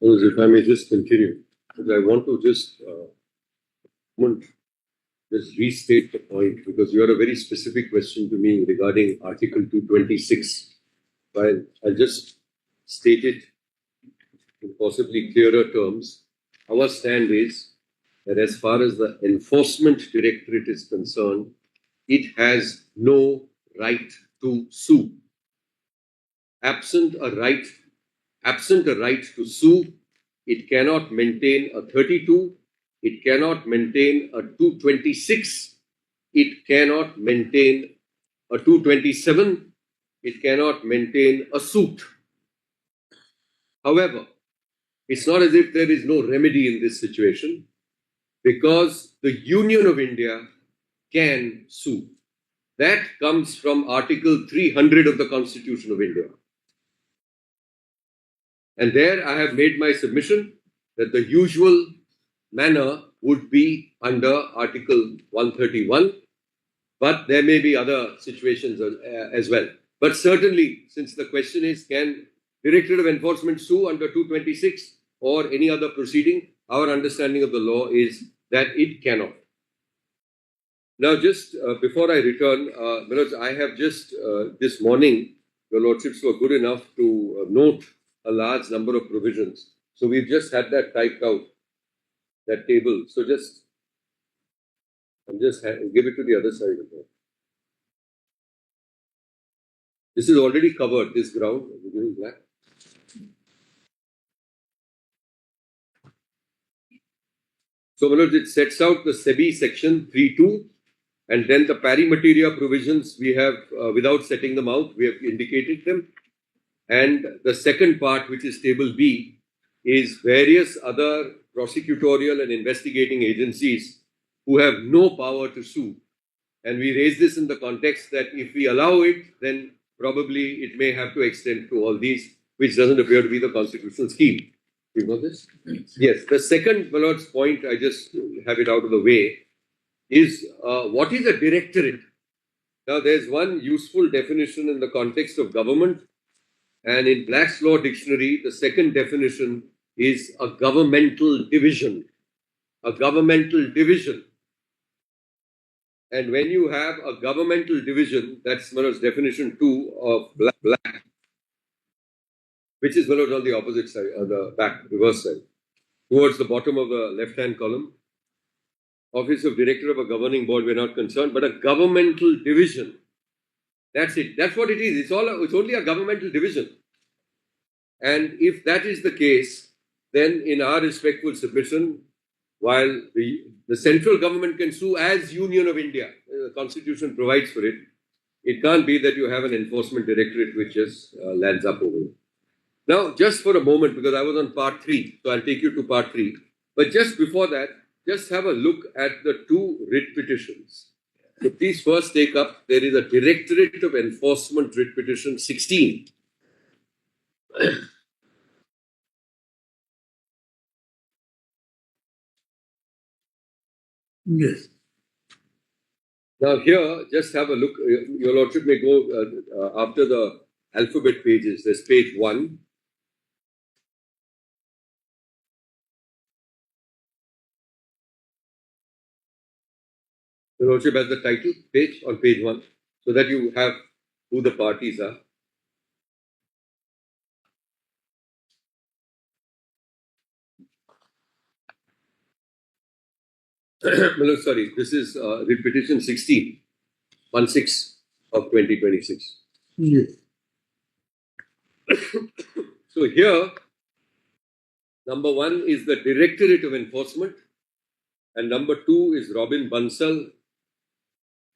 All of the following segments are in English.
If I may just continue, because I want to just restate the point, because you had a very specific question to me regarding Article 226. I'll just state it in possibly clearer terms. Our stand is that as far as the Enforcement Directorate is concerned, it has no right to sue. Absent a right to sue, it cannot maintain a 32, it cannot maintain a 226, it cannot maintain a 227, it cannot maintain a suit. However, it's not as if there is no remedy in this situation, because the Union of India can sue. That comes from Article 300 of the Constitution of India. And there I have made my submission that the usual manner would be under Article 131, but there may be other situations as well. But certainly, since the question is, can Directorate of Enforcement sue under 226 or any other proceeding, our understanding of the law is that it cannot. Now, just before I return, Manoj, I have just this morning, your Lordships were good enough to note a large number of provisions. So we've just had that typed out, that table. So give it to the other side of that. This is already covered, this ground. Black. So, Manoj, it sets out the SEBI section 3.2, and then the pari materia provisions we have, without setting them out, we have indicated them. And the second part, which is table B, is various other prosecutorial and investigating agencies who have no power to sue. And we raise this in the context that if we allow it, then probably it may have to extend to all these, which doesn't appear to be the constitutional scheme. You know this? Yes. The second, Manoj's point, I just have it out of the way, is what is a directorate? Now, there's one useful definition in the context of government. And in Black's Law Dictionary, the second definition is a governmental division. A governmental division. And when you have a governmental division, that's Manoj's definition 2 of Black, which is Manoj on the opposite side, the back, reverse side, towards the bottom of the left-hand column. Office of Director of a Governing Board, we're not concerned, but a governmental division. That's it. That's what it is. It's only a governmental division. And if that is the case, then in our respectful submission, while the central government can sue as Union of India, the Constitution provides for it, it can't be that you have an enforcement directorate which just lands up over it. Now, just for a moment, because I was on part 3, so I'll take you to part 3. But just before that, just have a look at the 2 writ petitions. So please first take up, there is a Directorate of Enforcement Writ Petition 16. Yes. Now here, just have a look. Your Lordship may go after the alphabet pages. There's page 1. Your Lordship has the title page on page 1, so that you have who the parties are. Sorry, this is writ petition 16, 1/6 of 2026. Yes. So here, number 1 is the Directorate of Enforcement, and number 2 is Robin Bansal,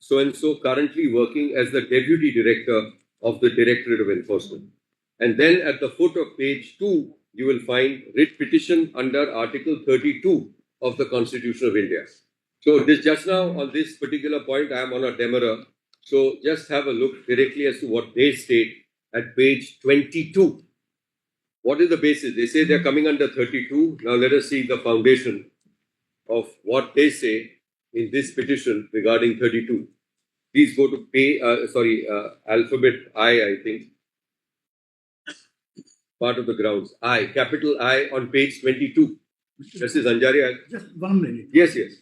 so-and-so, currently working as the Deputy Director of the Directorate of Enforcement. And then at the foot of page 2, you will find writ petition under Article 32 of the Constitution of India. So this just now on this particular point, I am on a demurrer. So just have a look directly as to what they state at page 22. What is the basis? They say they're coming under 32. Now let us see the foundation of what they say in this petition regarding 32. Please go to alphabet I think. part of the grounds. I, capital I, on page 22. Justice Anjari. Just 1 minute. Yes, yes.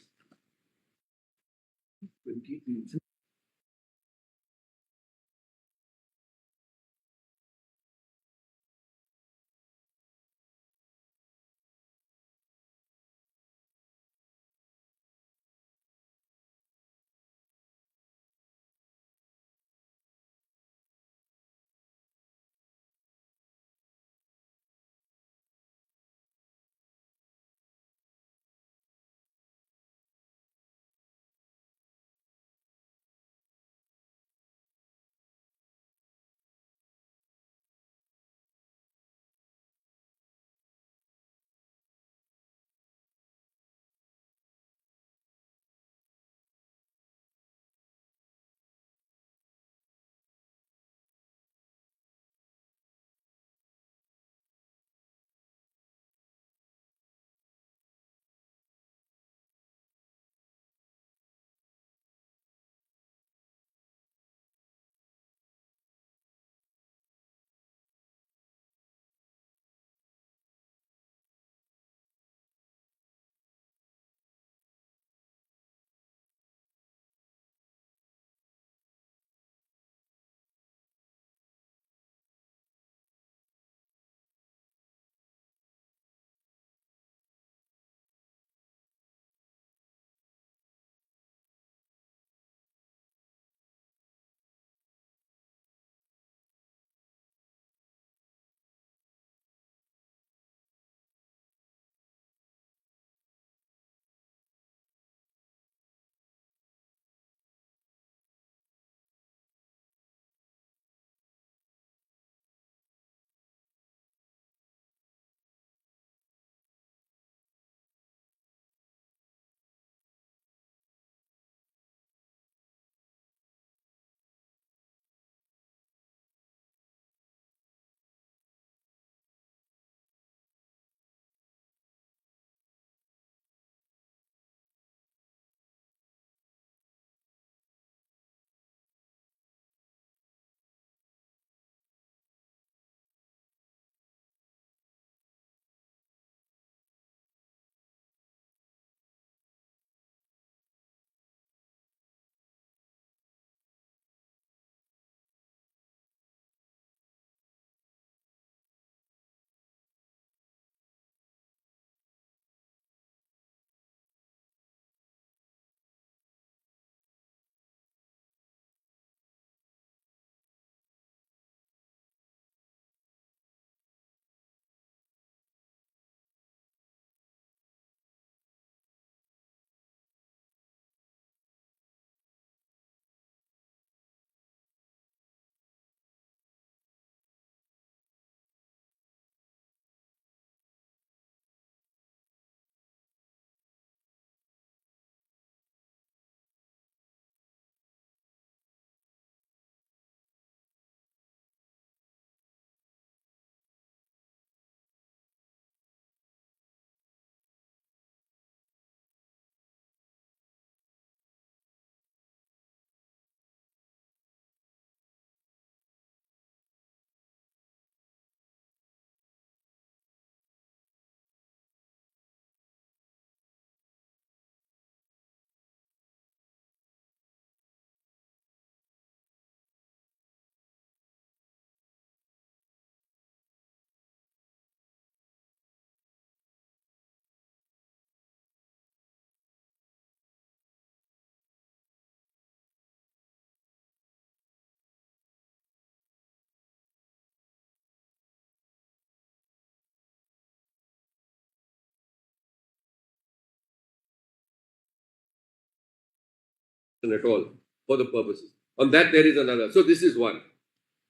At all for the purposes. On that, there is another. So this is one.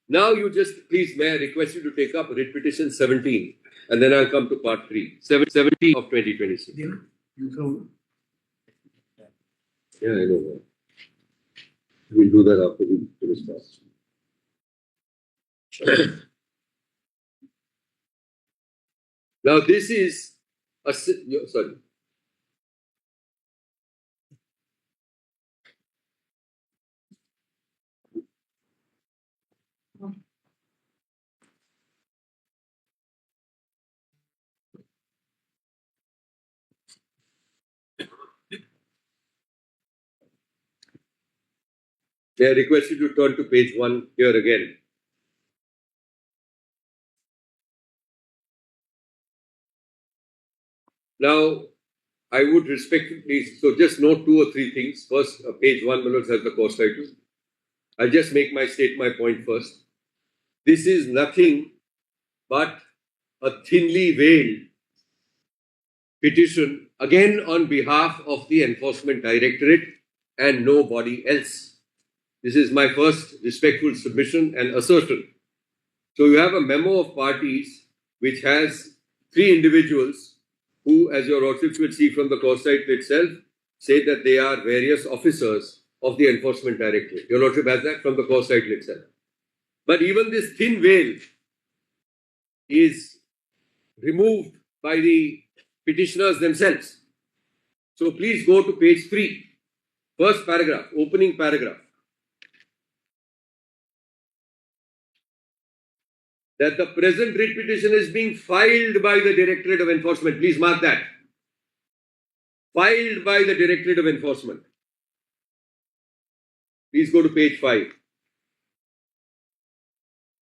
Now you just, please, may I request you to take up writ petition 17, and then I'll come to part 3. 17 of 2026. Yeah, you go. Yeah, I know. We'll do that after we finish that. Now this is a, sorry. May I request you to turn to page 1 here again. Now, I would respectfully, so just note 2 or 3 things. First, page 1, Manoj, has the course title. I'll just state my point first. This is nothing but a thinly veiled petition, again on behalf of the Enforcement Directorate and nobody else. This is my first respectful submission and assertion. So you have a memo of parties which has 3 individuals who, as your lordships will see from the course title itself, say that they are various officers of the Enforcement Directorate. Your lordship has that from the course title itself. But even this thin veil is removed by the petitioners themselves. So please go to page 3, first paragraph, opening paragraph. That the present writ petition is being filed by the Directorate of Enforcement. Please mark that. Filed by the Directorate of Enforcement. Please go to page 5.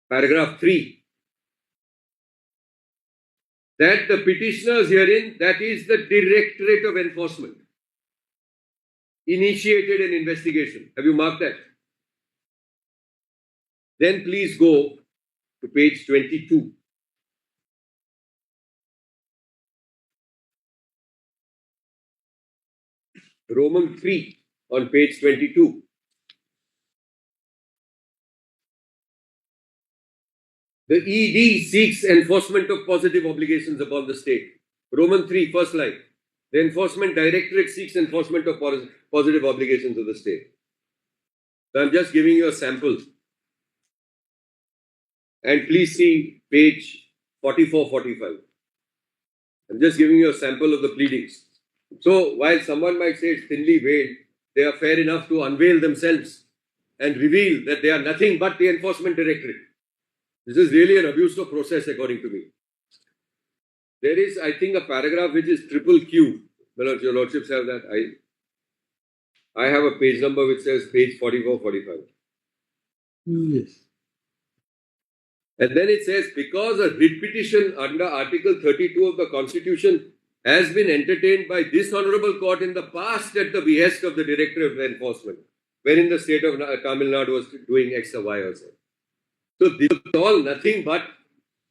Paragraph 3. That the petitioners herein, that is the Directorate of Enforcement, initiated an investigation. Have you marked that? Then please go to page 22. Roman 3 on page 22. The ED seeks enforcement of positive obligations upon the state. Roman 3, first line. The Enforcement Directorate seeks enforcement of positive obligations of the state. So I'm just giving you a sample. And please see page 44-45. I'm just giving you a sample of the pleadings. So while someone might say it's thinly veiled, they are fair enough to unveil themselves and reveal that they are nothing but the Enforcement Directorate. This is really an abuse of process, according to me. There is, I think, a paragraph which is triple Q. Well, your lordships have that. I have a page number which says page 44-45. Yes. And then it says, because a writ petition under Article 32 of the Constitution has been entertained by this Honorable Court in the past at the behest of the Director of Enforcement, wherein the state of Tamil Nadu was doing X or Y or Z. So this is all nothing but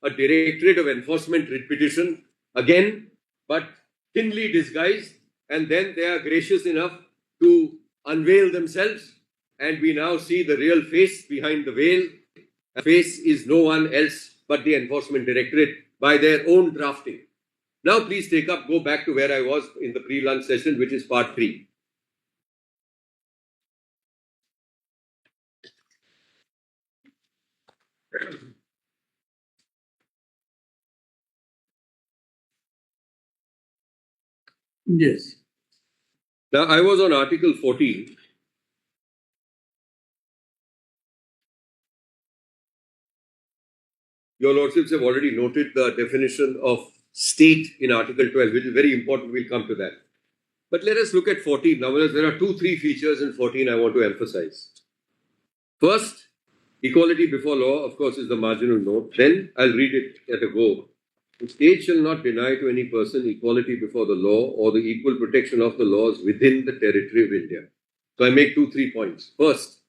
a Directorate of Enforcement writ petition, again, but thinly disguised, and then they are gracious enough to unveil themselves, and we now see the real face behind the veil. The face is no one else but the Enforcement Directorate by their own drafting. Now please go back to where I was in the pre-lunch session, which is part 3. Yes. Now I was on Article 14. Your lordships have already noted the definition of state in Article 12, which is very important. We'll come to that. But let us look at 14. Now, there are 2-3 features in 14 I want to emphasize. First, equality before law, of course, is the marginal note. Then I'll read it at a go. The state shall not deny to any person equality before the law or the equal protection of the laws within the territory of India. So I make 2-3 points. First,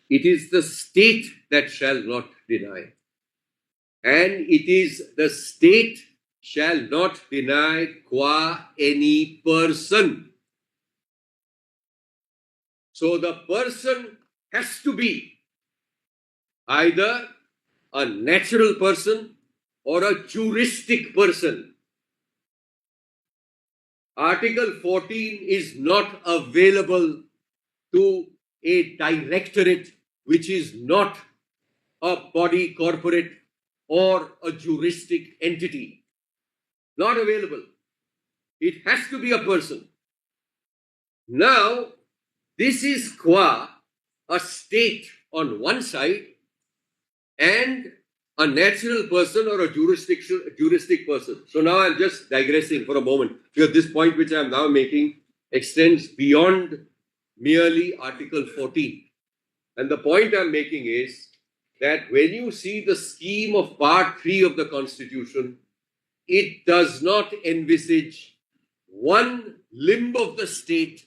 it is the state that shall not deny. And it is the state shall not deny qua any person. So the person has to be either a natural person or a juristic person. Article 14 is not available to a directorate which is not a body corporate or a juristic entity. Not available. It has to be a person. Now, this is qua a state on one side and a natural person or a juristic person. So now I'm just digressing for a moment, because this point which I'm now making extends beyond merely Article 14. And the point I'm making is that when you see the scheme of Part 3 of the Constitution, it does not envisage one limb of the state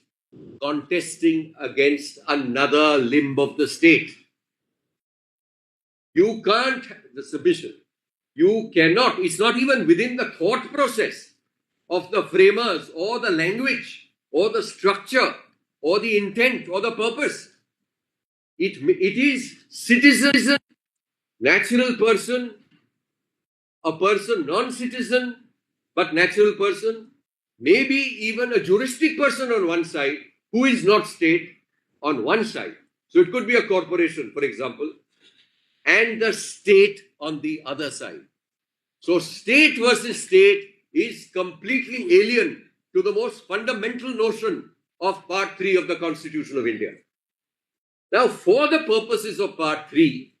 contesting against another limb of the state. You can't, the submission, you cannot, it's not even within the thought process of the framers or the language or the structure or the intent or the purpose. It is citizen, natural person, a person non-citizen but natural person, maybe even a juristic person on one side who is not state on one side. So it could be a corporation, for example, and the state on the other side. So state versus state is completely alien to the most fundamental notion of Part 3 of the Constitution of India. Now, for the purposes of Part 3,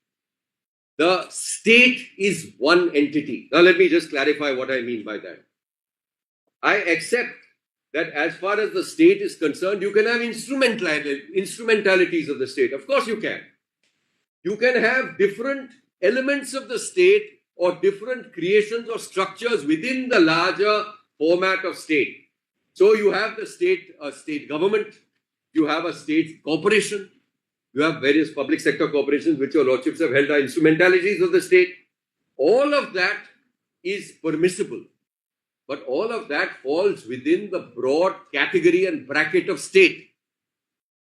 the state is one entity. Now, let me just clarify what I mean by that. I accept that as far as the state is concerned, you can have instrumentalities of the state. Of course you can. You can have different elements of the state or different creations or structures within the larger format of state. So you have the state government, you have a state corporation, you have various public sector corporations which your lordships have held are instrumentalities of the state. All of that is permissible, but all of that falls within the broad category and bracket of state.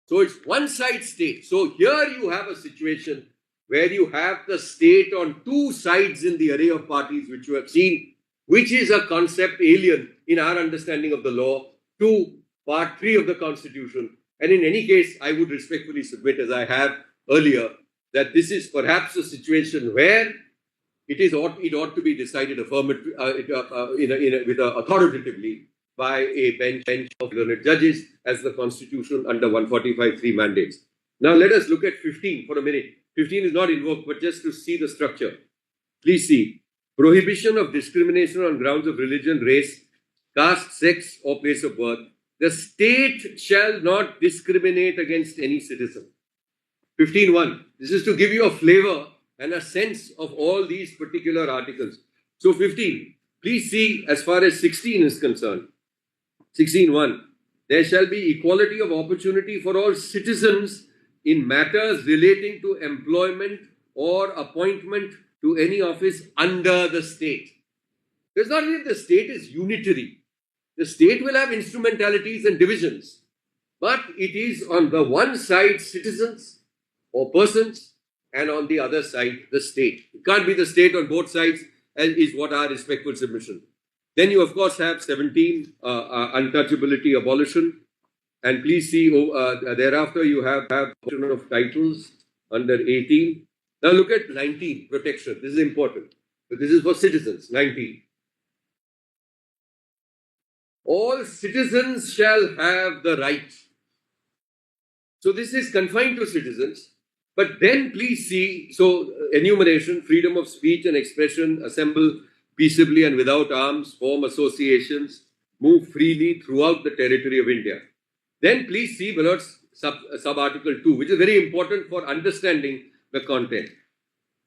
So it's one side state. So here you have a situation where you have the state on two sides in the array of parties which you have seen, which is a concept alien in our understanding of the law to Part 3 of the Constitution. And in any case, I would respectfully submit, as I have earlier, that this is perhaps a situation where it ought to be decided authoritatively by a bench of learned judges as the Constitution under 145(3) mandates. Now let us look at 15 for a minute. 15 is not invoked, but just to see the structure. Please see. Prohibition of discrimination on grounds of religion, race, caste, sex, or place of birth. The state shall not discriminate against any citizen. 15.1. This is to give you a flavor and a sense of all these particular articles. So 15. Please see as far as 16 is concerned. 16.1. There shall be equality of opportunity for all citizens in matters relating to employment or appointment to any office under the state. It's not that the state is unitary. The state will have instrumentalities and divisions, but it is on the one side citizens or persons and on the other side the state. It can't be the state on both sides, as is what our respectful submission. Then you of course have 17, untouchability abolition. And please see, thereafter you have option of titles under 18. Now look at 19, protection. This is important. But this is for citizens, 19. All citizens shall have the right. So this is confined to citizens. But then please see, so enumeration, freedom of speech and expression, assemble peaceably and without arms, form associations, move freely throughout the territory of India. Then please see below sub-article 2, which is very important for understanding the content.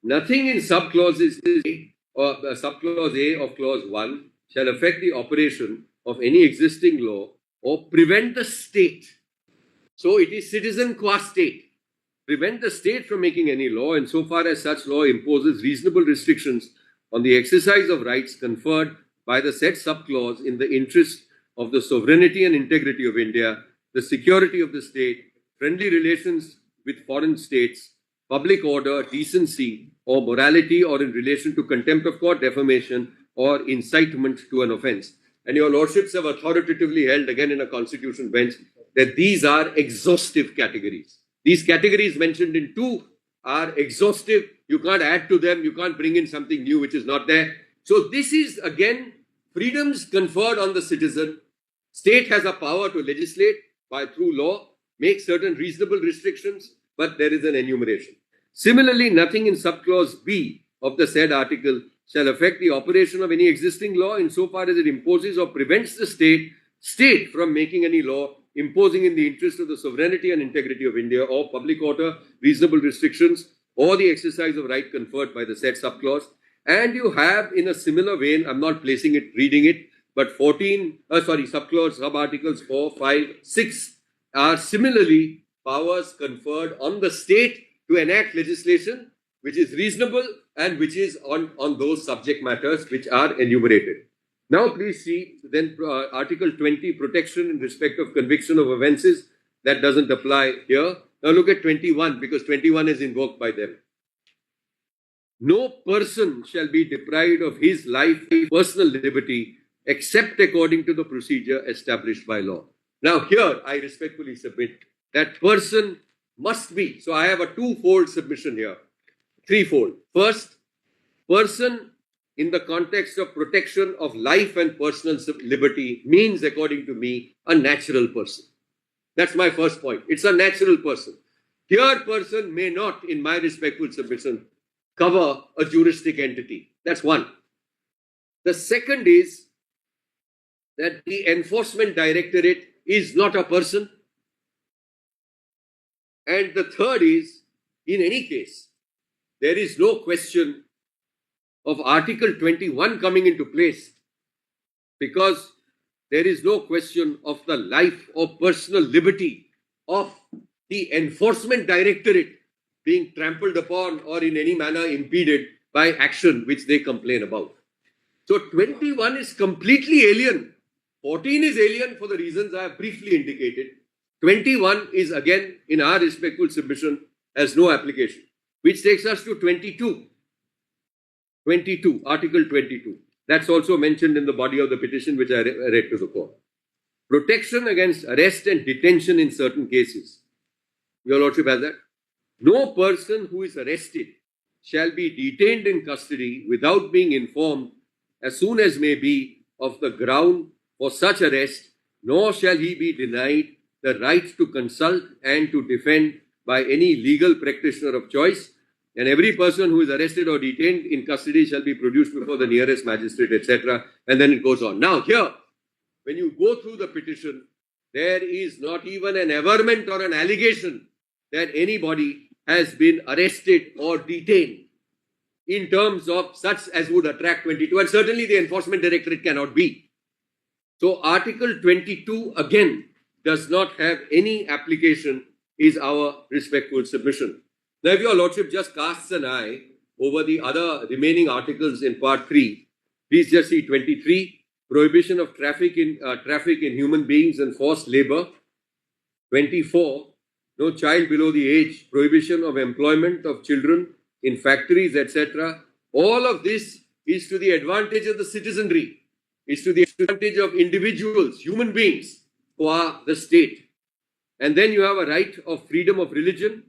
Nothing in subclause A of clause 1 shall affect the operation of any existing law or prevent the state. So it is citizen qua state. Prevent the state from making any law insofar as such law imposes reasonable restrictions on the exercise of rights conferred by the said subclause in the interest of the sovereignty and integrity of India, the security of the state, friendly relations with foreign states, public order, decency, or morality, or in relation to contempt of court, defamation, or incitement to an offence. And your lordships have authoritatively held, again in a constitution bench, that these are exhaustive categories. These categories mentioned in 2 are exhaustive. You can't add to them. You can't bring in something new which is not there. So this is, again, freedoms conferred on the citizen. State has a power to legislate through law, make certain reasonable restrictions, but there is an enumeration. Similarly, nothing in subclause B of the said article shall affect the operation of any existing law insofar as it imposes or prevents the state from making any law imposing in the interest of the sovereignty and integrity of India, or public order, reasonable restrictions, or the exercise of right conferred by the said subclause. And you have, in a similar vein, I'm not placing it, reading it, but subclause, sub-articles 4, 5, 6 are similarly powers conferred on the state to enact legislation which is reasonable and which is on those subject matters which are enumerated. Now please see then Article 20, protection in respect of conviction of offences. That doesn't apply here. Now look at 21, because 21 is invoked by them. No person shall be deprived of his life, personal liberty, except according to the procedure established by law. Now here I respectfully submit that person must be, so I have a twofold submission here, threefold. First, person in the context of protection of life and personal liberty means, according to me, a natural person. That's my first point. It's a natural person. Here, person may not, in my respectful submission, cover a juristic entity. That's one. The second is that the Enforcement Directorate is not a person. And the third is, in any case, there is no question of Article 21 coming into place, because there is no question of the life or personal liberty of the Enforcement Directorate being trampled upon or in any manner impeded by action which they complain about. So 21 is completely alien. 14 is alien for the reasons I have briefly indicated. 21 is again, in our respectful submission, has no application, which takes us to 22. 22, Article 22. That's also mentioned in the body of the petition which I read to the court. Protection against arrest and detention in certain cases. Your Lordship has that. No person who is arrested shall be detained in custody without being informed as soon as may be of the ground for such arrest, nor shall he be denied the right to consult and to defend by any legal practitioner of choice. And every person who is arrested or detained in custody shall be produced before the nearest magistrate, etc. And then it goes on. Now here, when you go through the petition, there is not even an averment or an allegation that anybody has been arrested or detained in terms of such as would attract 22. And certainly the Enforcement Directorate cannot be. So Article 22 again does not have any application, is our respectful submission. Now, if your Lordship just casts an eye over the other remaining articles in Part 3, please just see 23, prohibition of traffic in human beings and forced labor. 24, no child below the age, prohibition of employment of children in factories, etc. All of this is to the advantage of the citizenry, is to the advantage of individuals, human beings who are the state. And then you have a right of freedom of religion,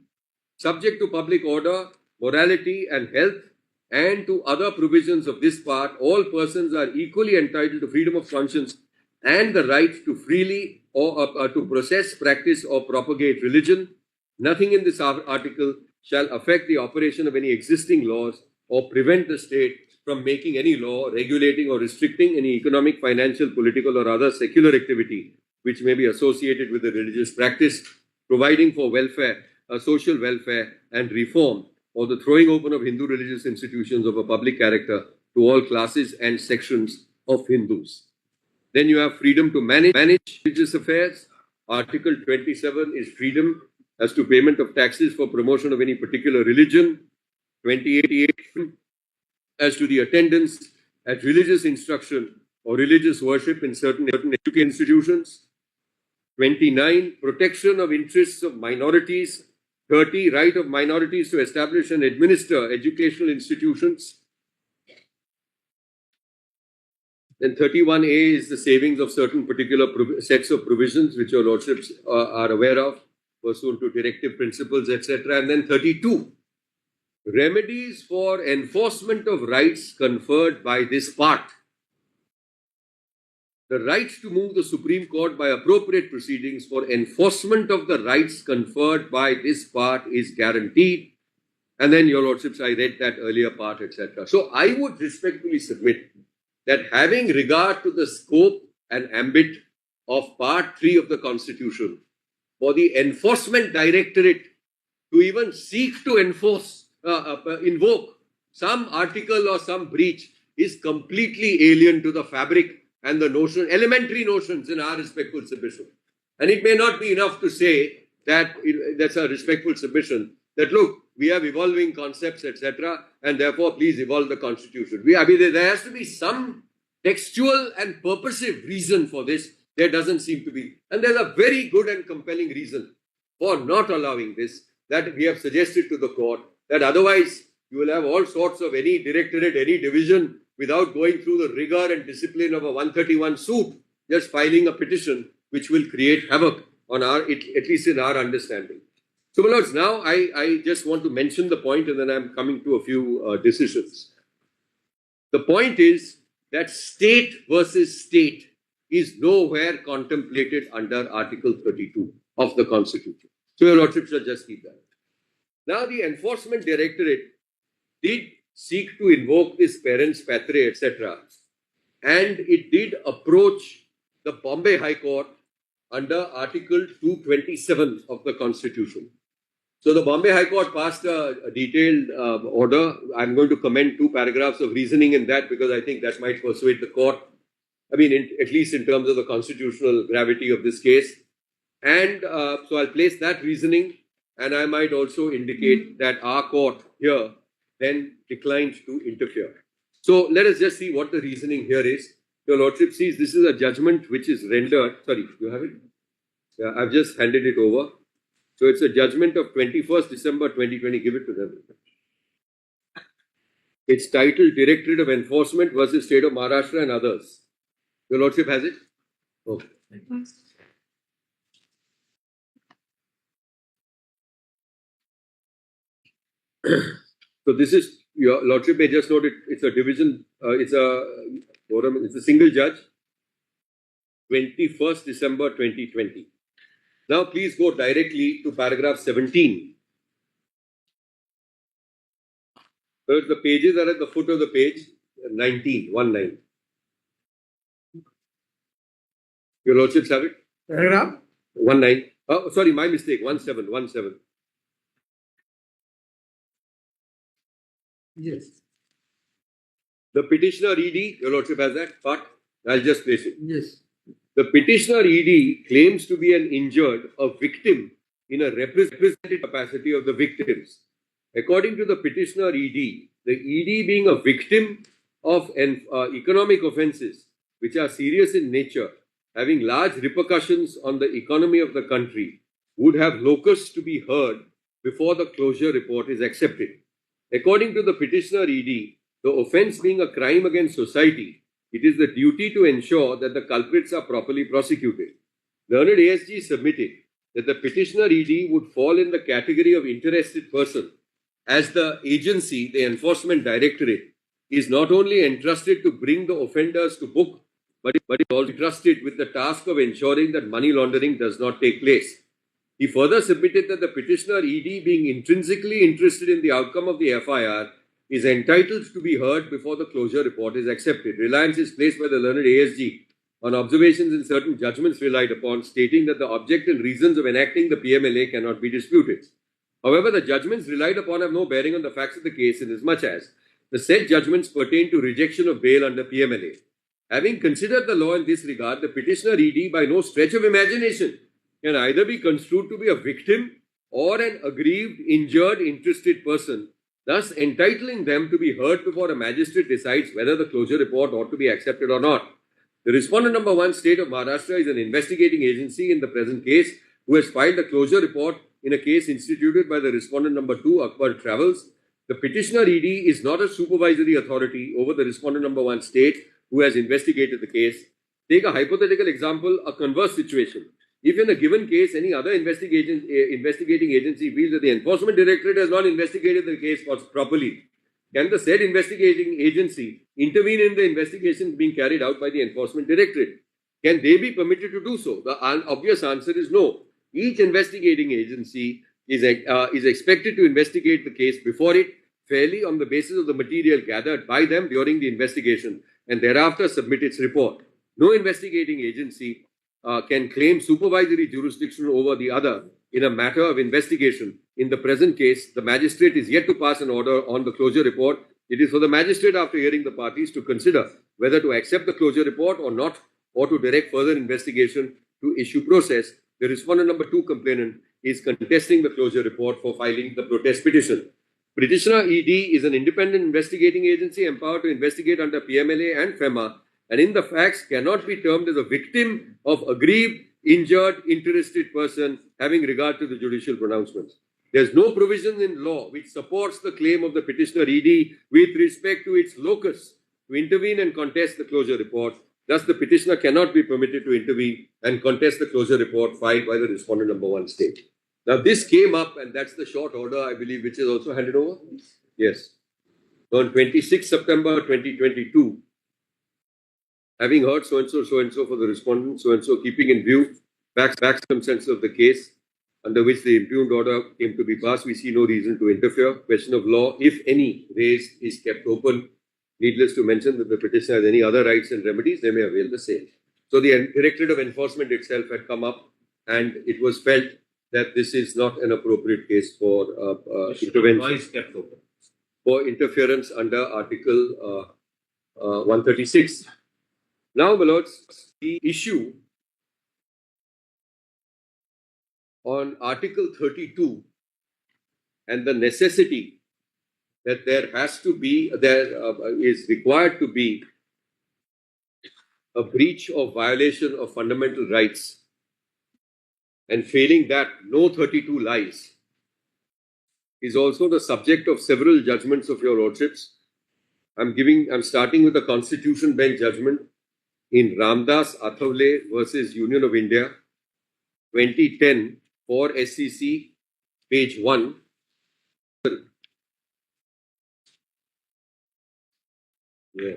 subject to public order, morality and health, and to other provisions of this part. All persons are equally entitled to freedom of conscience and the right to freely or to process, practice or propagate religion. Nothing in this article shall affect the operation of any existing laws or prevent the state from making any law regulating or restricting any economic, financial, political or other secular activity which may be associated with the religious practice, providing for welfare, social welfare and reform, or the throwing open of Hindu religious institutions of a public character to all classes and sections of Hindus. Then you have freedom to manage religious affairs. Article 27 is freedom as to payment of taxes for promotion of any particular religion. 28 as to the attendance at religious instruction or religious worship in certain education institutions. 29, protection of interests of minorities. 30, right of minorities to establish and administer educational institutions. Then 31A is the savings of certain particular sets of provisions which your Lordships are aware of, pursuant to directive principles, etc. And then 32, remedies for enforcement of rights conferred by this part. The right to move the Supreme Court by appropriate proceedings for enforcement of the rights conferred by this part is guaranteed. And then, your Lordships, I read that earlier part, etc. So I would respectfully submit that having regard to the scope and ambit of Part 3 of the Constitution for the Enforcement Directorate to even seek to invoke some article or some breach is completely alien to the fabric and the elementary notions in our respectful submission. And it may not be enough to say that that's a respectful submission, that look, we have evolving concepts, etc., and therefore please evolve the Constitution. There has to be some textual and purposive reason for this. There doesn't seem to be. And there's a very good and compelling reason for not allowing this, that we have suggested to the court, that otherwise you will have all sorts of any directorate, any division, without going through the rigor and discipline of a 131 suit, just filing a petition which will create havoc on at least in our understanding. So, my lords, now I just want to mention the point and then I'm coming to a few decisions. The point is that state versus state is nowhere contemplated under Article 32 of the Constitution. So, your lordship shall just keep that. Now, the Enforcement Directorate did seek to invoke this parens patriae, etc., and it did approach the Bombay High Court under Article 227 of the Constitution. So the Bombay High Court passed a detailed order. I'm going to comment 2 paragraphs of reasoning in that because I think that might persuade the court, at least in terms of the constitutional gravity of this case. And so I'll place that reasoning, and I might also indicate that our court here then declined to interfere. So let us just see what the reasoning here is. Your lordship sees this is a judgment which is rendered. Sorry, you have it? Yeah, I've just handed it over. So it's a judgment of 21st December 2020. Give it to them. It's titled Directorate of Enforcement versus State of Maharashtra and others. Your lordship has it? Okay. So this is, your lordship may just note it, it's a division, it's a single judge, 21st December 2020. Now please go directly to paragraph 17. So the pages are at the foot of the page, 19. Your lordships have it? Paragraph? 19. Oh, sorry, my mistake, 17. Yes. The petitioner ED, your lordship has that part? I'll just place it. Yes. The petitioner ED claims to be an injured, a victim in a representative capacity of the victims. According to the petitioner ED, the ED being a victim of economic offences which are serious in nature, having large repercussions on the economy of the country, would have locus to be heard before the closure report is accepted. According to the petitioner ED, the offence being a crime against society, it is the duty to ensure that the culprits are properly prosecuted. Learned ASG submitted that the petitioner ED would fall in the category of interested person, as the agency, the Enforcement Directorate, is not only entrusted to bring the offenders to book, but is also entrusted with the task of ensuring that money laundering does not take place. He further submitted that the petitioner ED, being intrinsically interested in the outcome of the FIR, is entitled to be heard before the closure report is accepted. Reliance is placed by the learned ASG on observations in certain judgments relied upon, stating that the object and reasons of enacting the PMLA cannot be disputed. However, the judgments relied upon have no bearing on the facts of the case, inasmuch as the said judgments pertain to rejection of bail under PMLA. Having considered the law in this regard, the petitioner ED, by no stretch of imagination, can either be construed to be a victim or an aggrieved, injured, interested person, thus entitling them to be heard before a magistrate decides whether the closure report ought to be accepted or not. The respondent number 1, State of Maharashtra, is an investigating agency in the present case who has filed a closure report in a case instituted by the respondent number 2, Akbar Travels. The petitioner ED is not a supervisory authority over the respondent number 1 state who has investigated the case. Take a hypothetical example, a converse situation. If in a given case, any other investigating agency feels that the Enforcement Directorate has not investigated the case properly, can the said investigating agency intervene in the investigation being carried out by the Enforcement Directorate? Can they be permitted to do so? The obvious answer is no. Each investigating agency is expected to investigate the case before it, fairly on the basis of the material gathered by them during the investigation, and thereafter submit its report. No investigating agency can claim supervisory jurisdiction over the other in a matter of investigation. In the present case, the magistrate is yet to pass an order on the closure report. It is for the magistrate, after hearing the parties, to consider whether to accept the closure report or not, or to direct further investigation to issue process. The respondent number 2 complainant is contesting the closure report for filing the protest petition. Petitioner ED is an independent investigating agency empowered to investigate under PMLA and FEMA, and in the facts cannot be termed as a victim of aggrieved, injured, interested person having regard to the judicial pronouncements. There is no provision in law which supports the claim of the petitioner ED with respect to its locus to intervene and contest the closure report. Thus, the petitioner cannot be permitted to intervene and contest the closure report filed by the respondent number 1 state. Now, this came up, and that's the short order, I believe, which is also handed over. Yes. On 26 September 2022, having heard so-and-so for the respondent, so-and-so, keeping in view facts circumstances of the case under which the impugned order came to be passed, we see no reason to interfere. Question of law, if any, raised is kept open. Needless to mention that the petitioner has any other rights and remedies, they may avail the same. So the Directorate of Enforcement itself had come up, and it was felt that this is not an appropriate case for intervention, for interference under Article 136. Now, my lords, the issue on Article 32 and the necessity that there is required to be a breach of violation of fundamental rights, and failing that, no 32 lies, is also the subject of several judgments of your lordships. I'm starting with the Constitution Bench judgment in Ramdas Athavale versus Union of India, 2010, for SCC, page 1. Yeah.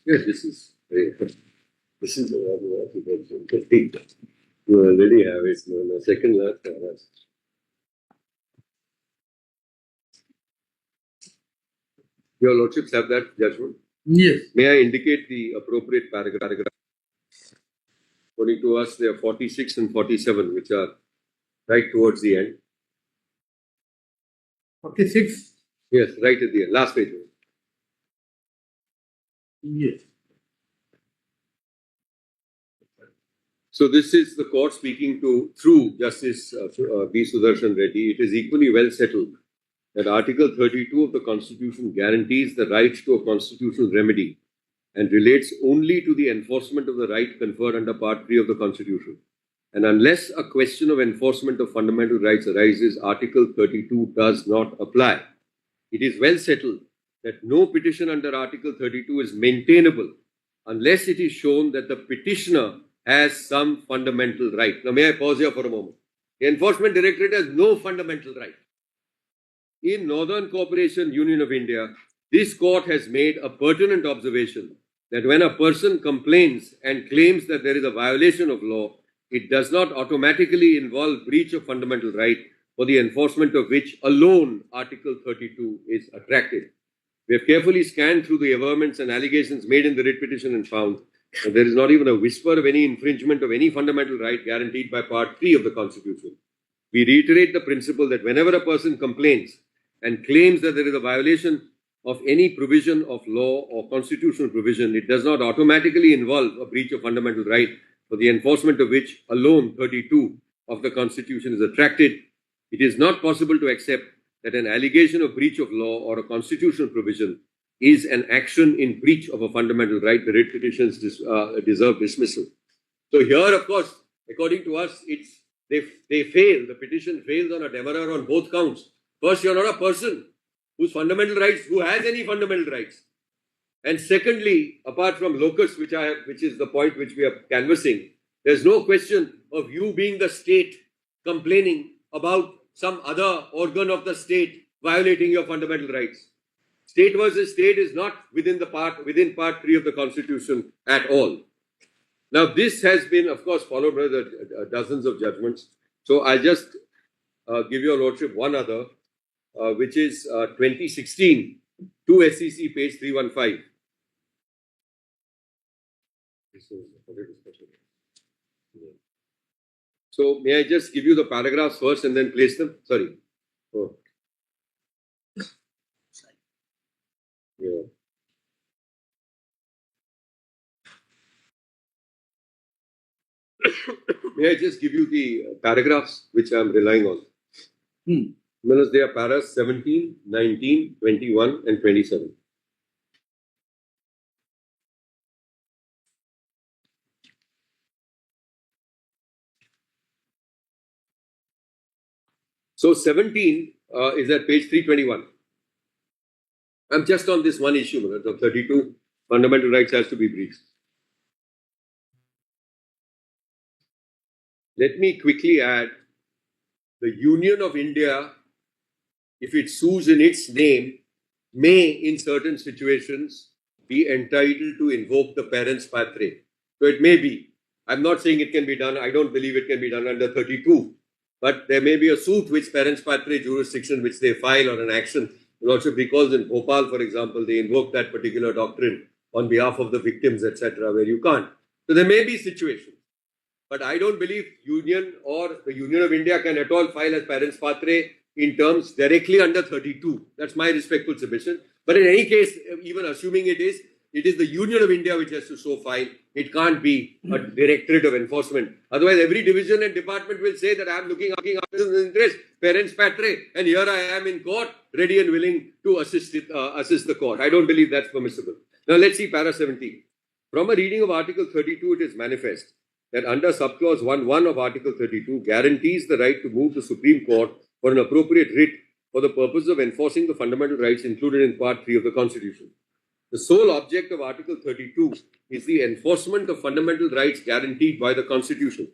Yeah, this is the one you already have it. No, second last. Your lordships have that judgment? Yes. May I indicate the appropriate paragraph? According to us, there are 46 and 47, which are right towards the end. 46? Yes, right at the end. Last page. Yes. So this is the court speaking through Justice B. Sudarshan Reddy. It is equally well settled that Article 32 of the Constitution guarantees the right to a constitutional remedy and relates only to the enforcement of the right conferred under Part 3 of the Constitution. And unless a question of enforcement of fundamental rights arises, Article 32 does not apply. It is well settled that no petition under Article 32 is maintainable unless it is shown that the petitioner has some fundamental right. Now, may I pause here for a moment? The Enforcement Directorate has no fundamental right. In Northern Corporation Union of India, this court has made a pertinent observation that when a person complains and claims that there is a violation of law, it does not automatically involve breach of fundamental right, for the enforcement of which alone Article 32 is attractive. We have carefully scanned through the averments and allegations made in the writ petition and found that there is not even a whisper of any infringement of any fundamental right guaranteed by Part 3 of the Constitution. We reiterate the principle that whenever a person complains and claims that there is a violation of any provision of law or constitutional provision, it does not automatically involve a breach of fundamental right, for the enforcement of which alone 32 of the Constitution is attracted. It is not possible to accept that an allegation of breach of law or a constitutional provision is an action in breach of a fundamental right. The writ petitions deserve dismissal. So here, of course, according to us, they fail. The petition fails on a demurrer on both counts. First, you're not a person whose fundamental rights, who has any fundamental rights. And secondly, apart from locus, which is the point which we are canvassing, there's no question of you being the state complaining about some other organ of the state violating your fundamental rights. State versus state is not within Part 3 of the Constitution at all. Now, this has been, of course, followed by the dozens of judgments. So I'll just give your lordship one other, which is 2016, 2 SCC, page 315. So may I just give you the paragraphs first and then place them? Sorry. Oh. Yeah. May I just give you the paragraphs which I am relying on? Because they are paras 17, 19, 21 and 27. So 17 is at page 321. I'm just on this one issue, the 32 fundamental rights has to be breached. Let me quickly add, the Union of India, if it sues in its name, may in certain situations be entitled to invoke the parens patriae. So it may be. I'm not saying it can be done. I don't believe it can be done under 32. But there may be a suit which parens patriae jurisdiction which they file or an action. And also because in Bhopal, for example, they invoke that particular doctrine on behalf of the victims, etc., where you can't. So there may be situations. But I don't believe Union or the Union of India can at all file as parens patriae in terms directly under 32. That's my respectful submission. But in any case, even assuming it is the Union of India which has to so file. It can't be a directorate of enforcement. Otherwise, every division and department will say that I am looking after the interest, parens patriae, and here I am in court, ready and willing to assist the court. I don't believe that's permissible. Now let's see para 17. From a reading of Article 32, it is manifest that under subclause 1.1 of Article 32 guarantees the right to move the Supreme Court for an appropriate writ for the purpose of enforcing the fundamental rights included in Part 3 of the Constitution. The sole object of Article 32 is the enforcement of fundamental rights guaranteed by the Constitution.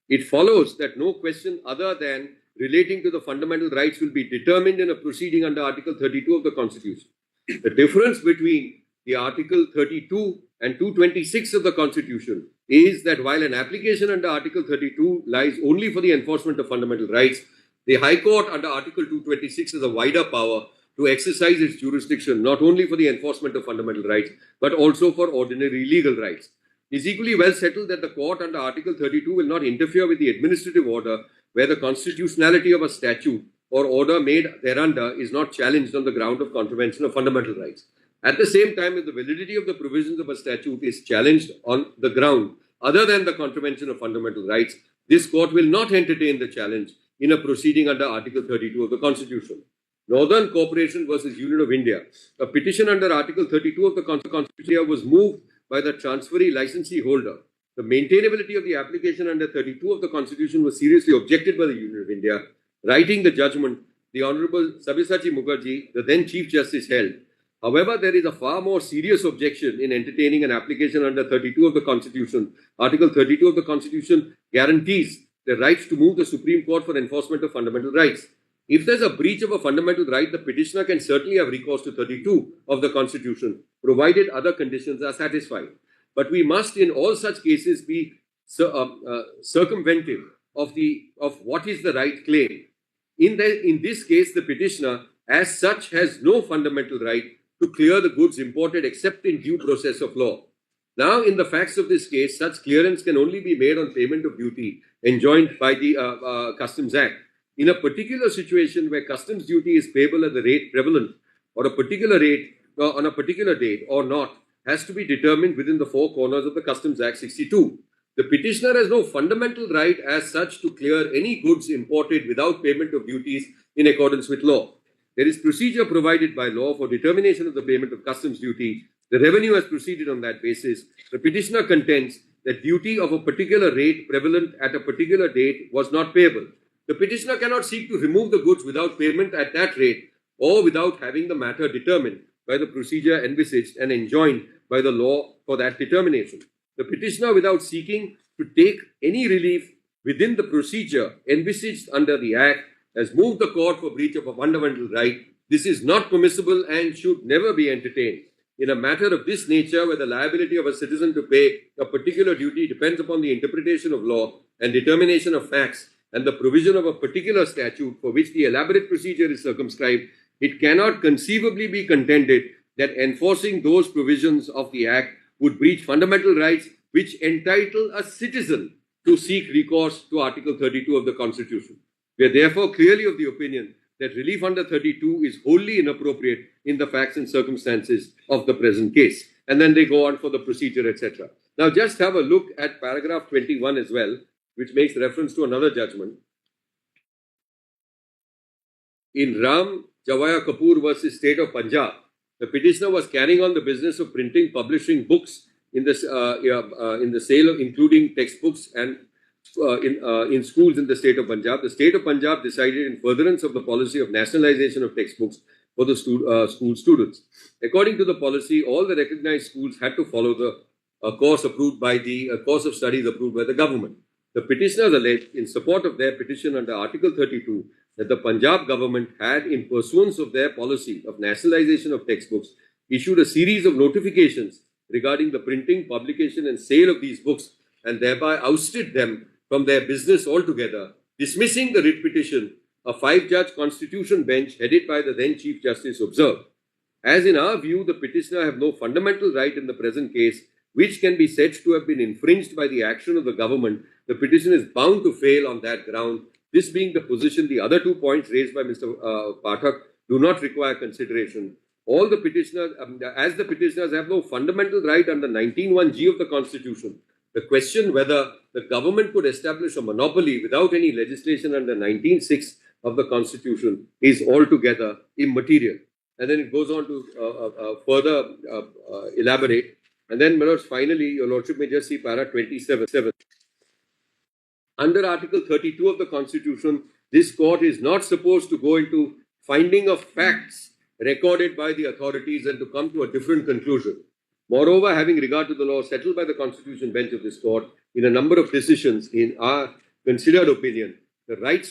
It follows that no question other than relating to the fundamental rights will be determined in a proceeding under Article 32 of the Constitution. The difference between the Article 32 and 226 of the Constitution is that while an application under Article 32 lies only for the enforcement of fundamental rights, the High Court under Article 226 has a wider power to exercise its jurisdiction not only for the enforcement of fundamental rights, but also for ordinary legal rights. It is equally well settled that the court under Article 32 will not interfere with the administrative order where the constitutionality of a statute or order made thereunder is not challenged on the ground of contravention of fundamental rights. At the same time, if the validity of the provisions of a statute is challenged on the ground other than the contravention of fundamental rights, this court will not entertain the challenge in a proceeding under Article 32 of the Constitution. Northern Corporation versus Union of India. A petition under Article 32 of the Constitution was moved by the transferee licensee holder. The maintainability of the application under 32 of the Constitution was seriously objected by the Union of India. Writing the judgment, the Honorable Sabyasachi Mukherjee, the then Chief Justice, held. However, there is a far more serious objection in entertaining an application under 32 of the Constitution. Article 32 of the Constitution guarantees the rights to move the Supreme Court for enforcement of fundamental rights. If there's a breach of a fundamental right, the petitioner can certainly have recourse to 32 of the Constitution, provided other conditions are satisfied. But we must, in all such cases, be circumventive of what is the right claim. In this case, the petitioner, as such, has no fundamental right to clear the goods imported except in due process of law. Now, in the facts of this case, such clearance can only be made on payment of duty enjoined by the Customs Act. In a particular situation where customs duty is payable at the rate prevalent or a particular rate on a particular date or not has to be determined within the four corners of the Customs Act 62. The petitioner has no fundamental right as such to clear any goods imported without payment of duties in accordance with law. There is procedure provided by law for determination of the payment of customs duty. The revenue has proceeded on that basis. The petitioner contends that duty of a particular rate prevalent at a particular date was not payable. The petitioner cannot seek to remove the goods without payment at that rate or without having the matter determined by the procedure envisaged and enjoined by the law for that determination. The petitioner, without seeking to take any relief within the procedure envisaged under the Act, has moved the court for breach of a fundamental right. This is not permissible and should never be entertained. In a matter of this nature, where the liability of a citizen to pay a particular duty depends upon the interpretation of law and determination of facts, and the provision of a particular statute for which the elaborate procedure is circumscribed, it cannot conceivably be contended that enforcing those provisions of the Act would breach fundamental rights which entitle a citizen to seek recourse to Article 32 of the Constitution. We are therefore clearly of the opinion that relief under 32 is wholly inappropriate in the facts and circumstances of the present case. And then they go on for the procedure, etc. Now, just have a look at paragraph 21 as well, which makes reference to another judgment. In Ram Javaya Kapoor versus State of Punjab, the petitioner was carrying on the business of printing, publishing books in the sale of including textbooks and in schools in the state of Punjab. The state of Punjab decided in furtherance of the policy of nationalization of textbooks for the school students. According to the policy, all the recognized schools had to follow the course approved by the course of studies approved by the government. The petitioners alleged in support of their petition under Article 32 that the Punjab government had, in pursuance of their policy of nationalization of textbooks, issued a series of notifications regarding the printing, publication and sale of these books and thereby ousted them from their business altogether, dismissing the writ petition. A 5-judge constitution bench headed by the then Chief Justice observed, as in our view, the petitioner have no fundamental right in the present case which can be said to have been infringed by the action of the government, the petition is bound to fail on that ground. This being the position, the other 2 points raised by Mr. Pathak do not require consideration. All the petitioners, as the petitioners have no fundamental right under 19(1)(g) of the Constitution, the question whether the government could establish a monopoly without any legislation under 19(6) of the Constitution is altogether immaterial. And then it goes on to further elaborate. And then, my lords, finally, your lordship may just see para 27. Under Article 32 of the Constitution, this court is not supposed to go into finding of facts recorded by the authorities and to come to a different conclusion. Moreover, having regard to the law settled by the Constitution bench of this court, in a number of decisions, in our considered opinion, the right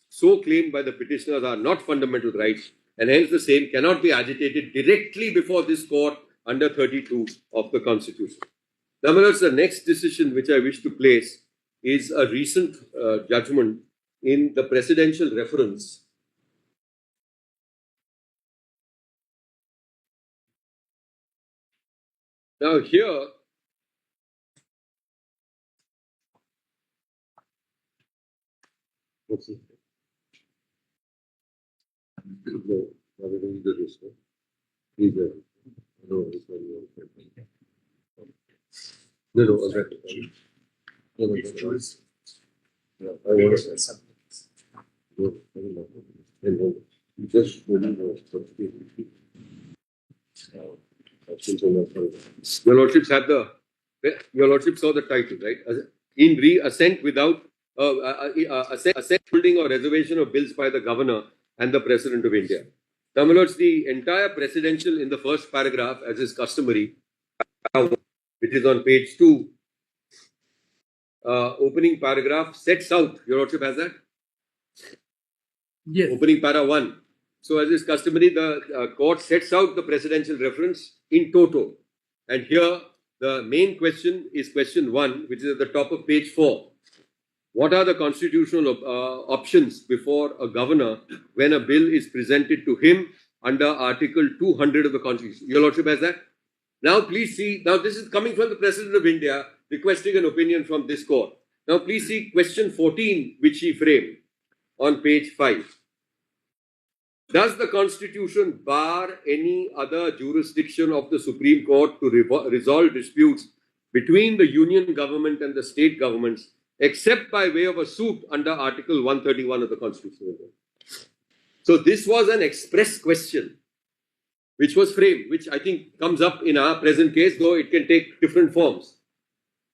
so claimed by the petitioners are not fundamental rights, and hence the same cannot be agitated directly before this court under 32 of the Constitution. Now, my lords, the next decision which I wish to place is a recent judgment in the presidential reference. Now here, what's it? No, either this one. Either. No, this one. No, okay. No, I want to say something. No, just Your lordships had your lordships saw the title, right? In re-assent without assent holding or reservation of bills by the governor and the President of India. Now, my lords, the entire presidential in the first paragraph, as is customary, which is on page 2, opening paragraph sets out, your lordship has that? Yes. Opening para 1. So, as is customary, the court sets out the presidential reference in toto. And here, the main question is question 1, which is at the top of page 4. What are the constitutional options before a governor when a bill is presented to him under Article 200 of the Constitution? Your lordship has that? Now, please see, now this is coming from the President of India requesting an opinion from this court. Now, please see question 14, which he framed on page 5. Does the Constitution bar any other jurisdiction of the Supreme Court to resolve disputes between the Union government and the state governments except by way of a suit under Article 131 of the Constitution? So this was an express question which was framed, which I think comes up in our present case, though it can take different forms.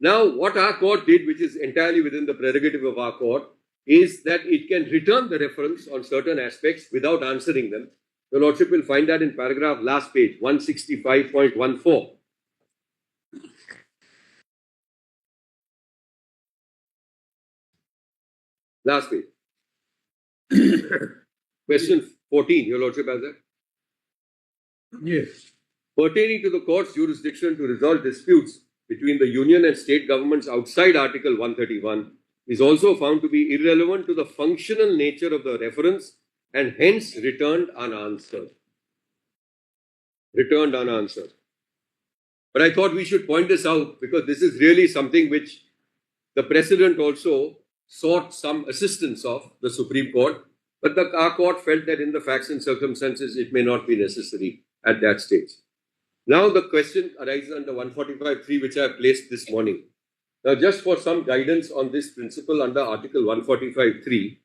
Now, what our court did, which is entirely within the prerogative of our court, is that it can return the reference on certain aspects without answering them. Your lordship will find that in paragraph last page, 165.14. Last page. Question 14, your lordship has that? Yes. Pertaining to the court's jurisdiction to resolve disputes between the union and state governments outside Article 131 is also found to be irrelevant to the functional nature of the reference and hence returned unanswered. Returned unanswered. But I thought we should point this out because this is really something which the President also sought some assistance of the Supreme Court. But our court felt that in the facts and circumstances, it may not be necessary at that stage. Now the question arises under 145.3, which I have placed this morning. Now, just for some guidance on this principle under Article 145.3,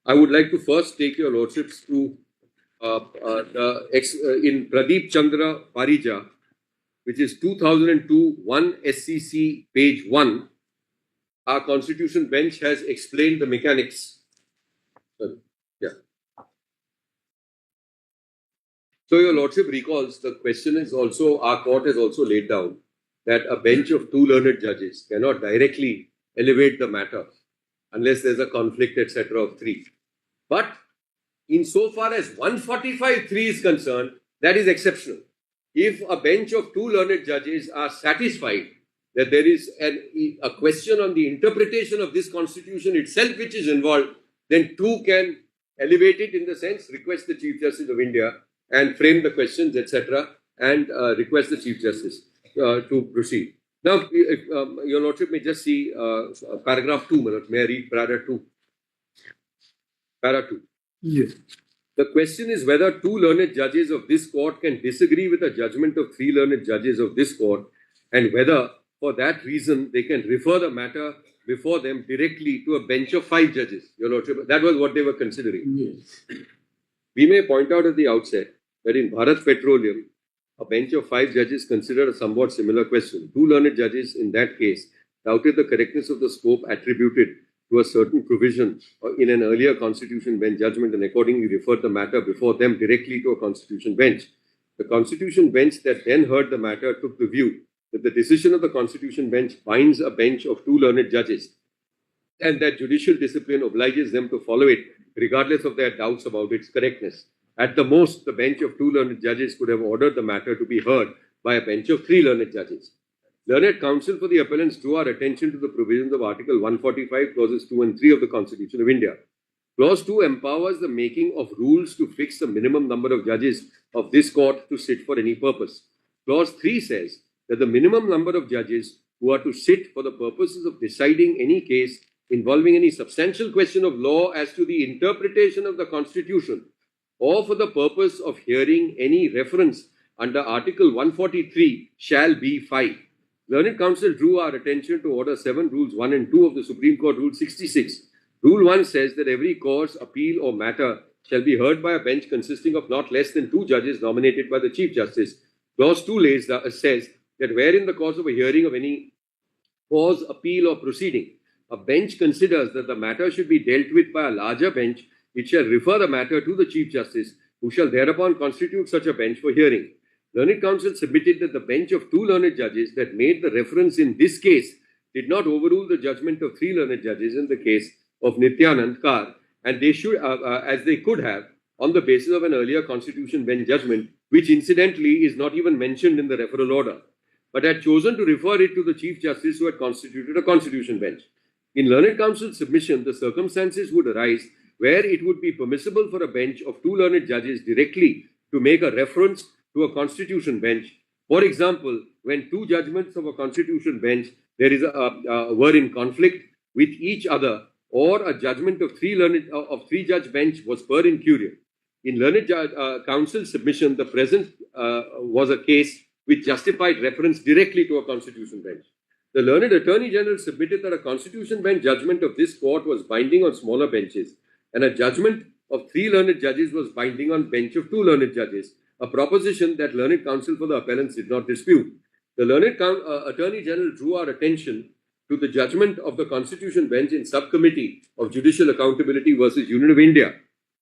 I would like to first take your lordships to in Pradeep Chandra Parija, which is 2002 1 SCC page 1. Our Constitution bench has explained the mechanics. Sorry. Yeah. So your lordship recalls the question is also, our court has also laid down that a bench of two learned judges cannot directly elevate the matter unless there's a conflict, etc. of three. But insofar as 145.3 is concerned, that is exceptional. If a bench of two learned judges are satisfied that there is a question on the interpretation of this constitution itself which is involved, then two can elevate it in the sense, request the Chief Justice of India and frame the questions, etc., and request the Chief Justice to proceed. Now, if, your lordship may just see paragraph 2, Manoj. May I read paragraph 2? Para 2. Yes. The question is whether two learned judges of this court can disagree with the judgment of three learned judges of this court, and whether, for that reason, they can refer the matter before them directly to a bench of 5 judges. Your lordship, that was what they were considering. Yes. We may point out at the outset that in Bharat Petroleum, a bench of 5 judges considered a somewhat similar question. Two learned judges in that case doubted the correctness of the scope attributed to a certain provision in an earlier constitution bench judgment and accordingly referred the matter before them directly to a constitution bench. The constitution bench that then heard the matter took the view that the decision of the constitution bench binds a bench of two learned judges and that judicial discipline obliges them to follow it regardless of their doubts about its correctness. At the most, the bench of two learned judges could have ordered the matter to be heard by a bench of 3 learned judges. Learned counsel for the appellants drew our attention to the provisions of Article 145, clauses 2 and 3 of the Constitution of India. Clause 2 empowers the making of rules to fix the minimum number of judges of this court to sit for any purpose. Clause 3 says that the minimum number of judges who are to sit for the purposes of deciding any case involving any substantial question of law as to the interpretation of the Constitution or for the purpose of hearing any reference under Article 143 shall be 5. Learned counsel drew our attention to Order 7, Rules 1 and 2 of the Supreme Court, Rule 66. Rule 1 says that every cause, appeal or matter shall be heard by a bench consisting of not less than 2 judges nominated by the Chief Justice. Clause 2 says that where in the course of a hearing of any cause, appeal or proceeding, a bench considers that the matter should be dealt with by a larger bench, it shall refer the matter to the Chief Justice, who shall thereupon constitute such a bench for hearing. Learned counsel submitted that the bench of 2 learned judges that made the reference in this case did not overrule the judgment of 3 learned judges in the case of Nityanand Kar, and they should, as they could have, on the basis of an earlier Constitution bench judgment, which incidentally is not even mentioned in the referral order, but had chosen to refer it to the Chief Justice who had constituted a Constitution bench. In Learned Counsel's submission, the circumstances would arise where it would be permissible for a bench of 2 learned judges directly to make a reference to a Constitution bench. For example, when 2 judgments of a Constitution bench were in conflict with each other, or a judgment of 3 judge bench was per incuriam. In Learned Counsel's submission, the present was a case which justified reference directly to a Constitution bench. The Learned Attorney General submitted that a Constitution bench judgment of this court was binding on smaller benches, and a judgment of 3 learned judges was binding on bench of 2 learned judges, a proposition that Learned Counsel for the appellants did not dispute. The Learned Attorney General drew our attention to the judgment of the Constitution bench in Subcommittee of Judicial Accountability versus Union of India,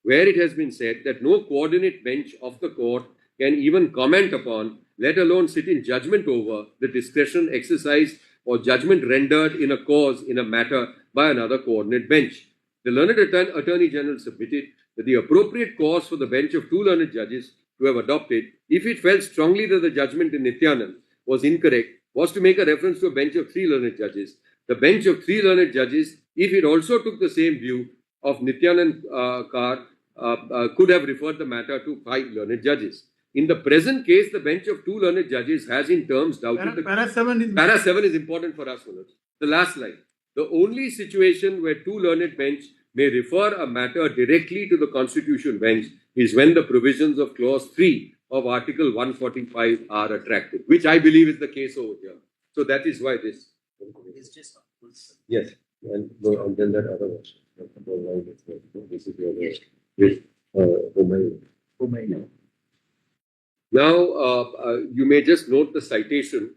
where it has been said that no coordinate bench of the court can even comment upon, let alone sit in judgment over, the discretion exercised or judgment rendered in a cause in a matter by another coordinate bench. The Learned Attorney General submitted that the appropriate cause for the bench of 2 learned judges to have adopted, if it felt strongly that the judgment in Nityanand was incorrect, was to make a reference to a bench of 3 learned judges. The bench of 3 learned judges, if it also took the same view of Nityanand Kar, could have referred the matter to 5 learned judges. In the present case, the bench of two learned judges has in terms doubted the... Para 7 is... Para 7 is important for us, Manoj. The last line. The only situation where two learned bench may refer a matter directly to the Constitution bench is when the provisions of clause 3 of Article 145 are attractive, which I believe is the case over here. So that is why this... It's just Yes, and then that other one. This is the with Now, you may just note the citation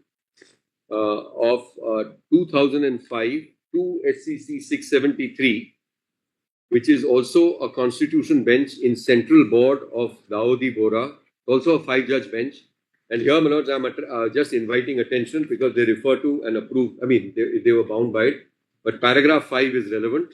of 2005 to SCC 673, which is also a constitution bench in Central Board of Dawoodi Bohra, also a 5-judge bench. And here, Manoj, I'm just inviting attention because they refer to and approve. I mean, they were bound by it. But paragraph 5 is relevant.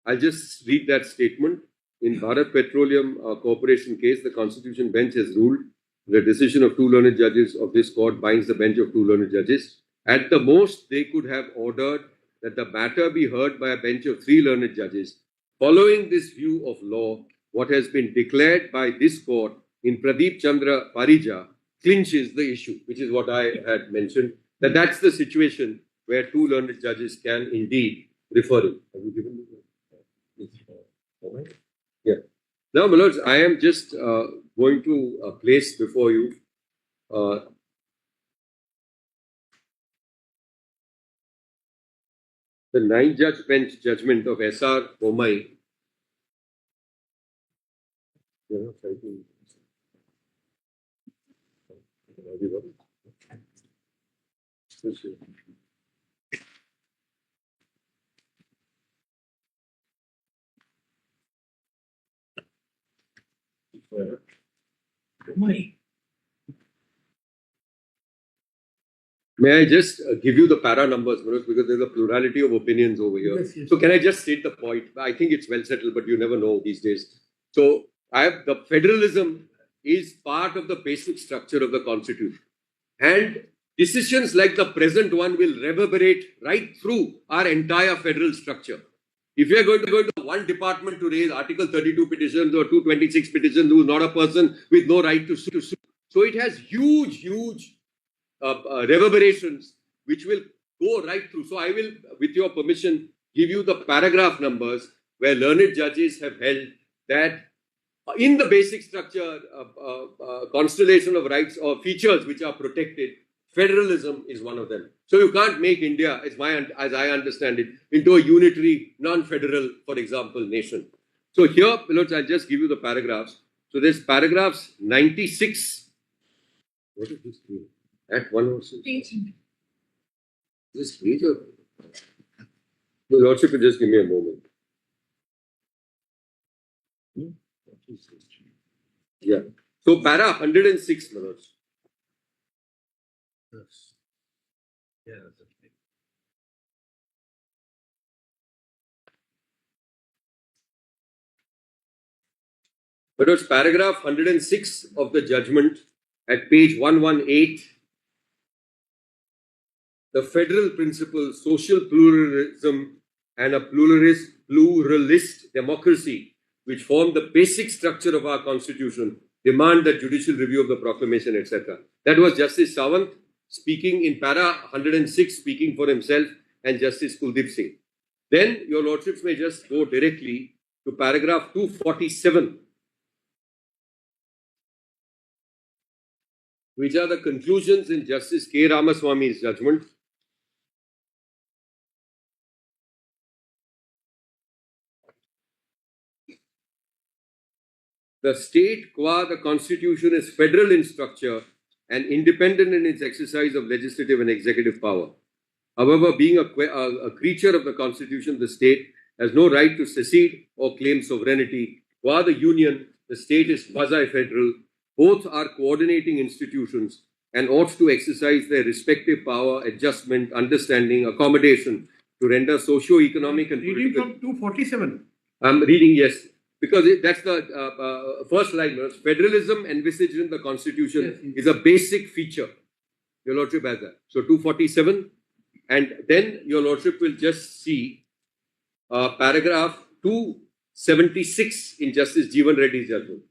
I'll just read that statement. In Bharat Petroleum Corporation case, the Constitution bench has ruled the decision of two learned judges of this court binds the bench of two learned judges. At the most, they could have ordered that the matter be heard by a bench of 3 learned judges. Following this view of law, what has been declared by this court in Pradeep Chandra Parija clinches the issue, which is what I had mentioned, that's the situation where 2 learned judges can indeed refer it. Have you given me that? Yeah. Now, my lords, I am just going to place before you the 9-judge bench judgment of S.R. Bommai. May I just give you the para numbers, Manoj, because there's a plurality of opinions over here. Yes, yes. So can I just state the point? I think it's well settled, but you never know these days. So the federalism is part of the basic structure of the Constitution. And decisions like the present one will reverberate right through our entire federal structure. If you are going to go to one department to raise Article 32 petitions or 226 petitions who is not a person with no right to sue. So it has huge reverberations which will go right through. So I will, with your permission, give you the paragraph numbers where learned judges have held that in the basic structure, constellation of rights or features which are protected, federalism is one of them. So you can't make India, as I understand it, into a unitary, non-federal, for example, nation. So here, Lords, I'll just give you the paragraphs. So there's paragraphs 96. What is this screen? At 106. This page or? The Lordship will just give me a moment. Yeah. So para 106, Manoj. Yes. Yeah, that's okay. But it's paragraph 106 of the judgment at page 118. The federal principle, social pluralism, and a pluralist democracy, which form the basic structure of our constitution, demand the judicial review of the proclamation, etc. That was Justice Sawant speaking in para 106, speaking for himself, and Justice Kuldeep Singh. Then your lordships may just go directly to paragraph 247, which are the conclusions in Justice K. Ramaswamy's judgment. The state, qua the constitution, is federal in structure and independent in its exercise of legislative and executive power. However, being a creature of the constitution, the state has no right to secede or claim sovereignty. Qua the union, the state is quasi-federal. Both are coordinating institutions and ought to exercise their respective power, adjustment, understanding, accommodation to render socio-economic and Reading political... from 247. I'm reading, yes. Because that's the first line. Federalism envisaged in the Constitution is a basic feature. Your Lordship has that. So 247. And then your Lordship will just see paragraph 276 in Justice Jeevan Reddy's judgment.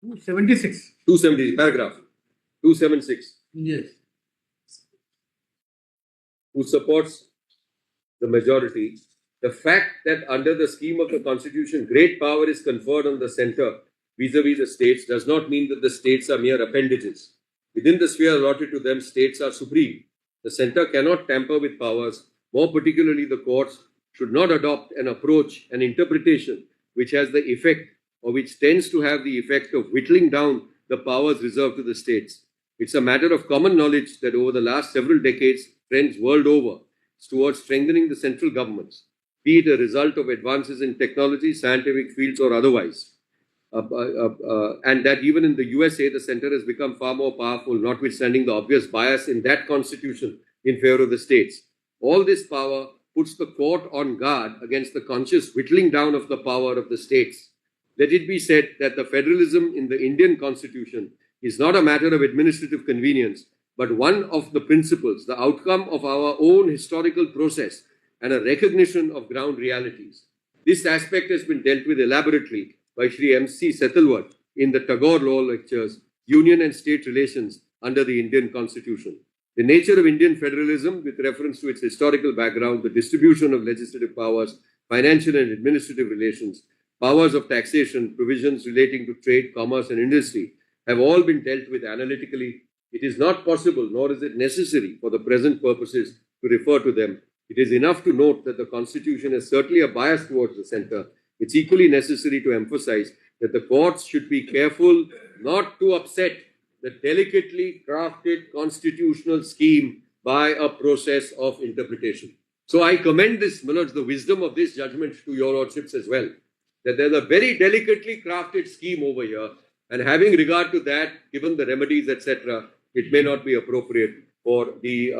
76. 270, paragraph 276. Yes. Who supports the majority, the fact that under the scheme of the constitution, great power is conferred on the center vis-a-vis the states does not mean that the states are mere appendages. Within the sphere allotted to them, states are supreme. The center cannot tamper with powers, more particularly the courts should not adopt an approach, an interpretation which has the effect or which tends to have the effect of whittling down the powers reserved to the states. It's a matter of common knowledge that over the last several decades, trends world over towards strengthening the central governments, be it a result of advances in technology, scientific fields, or otherwise. And that even in the USA, the center has become far more powerful, notwithstanding the obvious bias in that constitution in favor of the states. All this power puts the court on guard against the conscious whittling down of the power of the states. Let it be said that the federalism in the Indian constitution is not a matter of administrative convenience, but one of the principles, the outcome of our own historical process and a recognition of ground realities. This aspect has been dealt with elaborately by Sri M.C. Setalvad in the Tagore Law Lectures, Union and State Relations under the Indian Constitution. The nature of Indian federalism, with reference to its historical background, the distribution of legislative powers, financial and administrative relations, powers of taxation, provisions relating to trade, commerce, and industry, have all been dealt with analytically. It is not possible, nor is it necessary for the present purposes to refer to them. It is enough to note that the Constitution has certainly a bias towards the center. It's equally necessary to emphasize that the courts should be careful not to upset the delicately crafted constitutional scheme by a process of interpretation. So I commend this, Manoj, the wisdom of this judgment to your lordships as well, that there's a very delicately crafted scheme over here, and having regard to that, given the remedies, etc., it may not be appropriate for the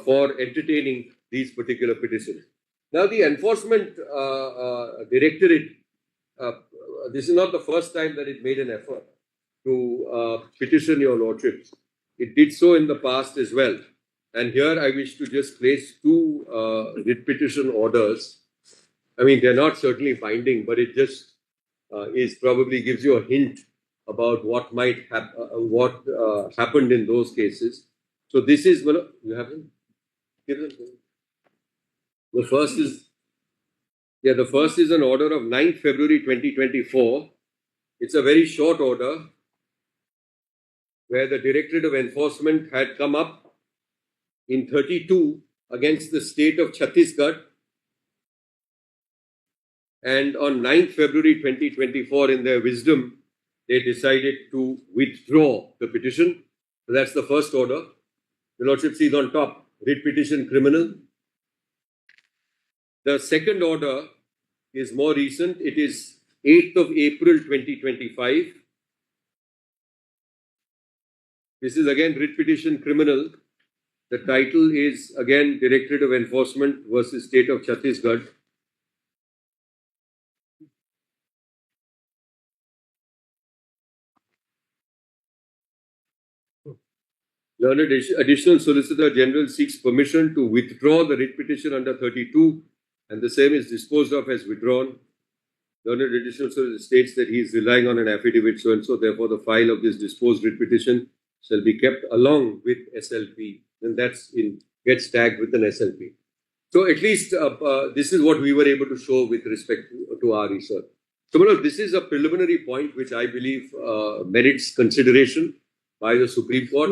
for entertaining these particular petitions. Now, the Enforcement Directorate, this is not the first time that it made an effort to petition your lordships. It did so in the past as well. And here I wish to just place two writ petition orders. I mean, they're not certainly binding, but it just is probably gives you a hint about what might happened in those cases. So this is one. You haven't given. The first is an order of 9th February 2024. It's a very short order where the Directorate of Enforcement had come up in 32 against the state of Chhattisgarh. And on 9th February 2024, in their wisdom, they decided to withdraw the petition. So that's the first order. The Lordship sees on top, writ petition criminal. The second order is more recent. It is 8th of April 2025. This is again writ petition criminal. The title is again Directorate of Enforcement versus State of Chhattisgarh. Learned Additional Solicitor General seeks permission to withdraw the writ petition under 32, and the same is disposed of as withdrawn. Learned Additional Solicitor states that he is relying on an affidavit so and so, therefore the file of this disposed writ petition shall be kept along with SLP, and gets tagged with an SLP. So at least this is what we were able to show with respect to our research. So Manoj, this is a preliminary point which I believe merits consideration by the Supreme Court.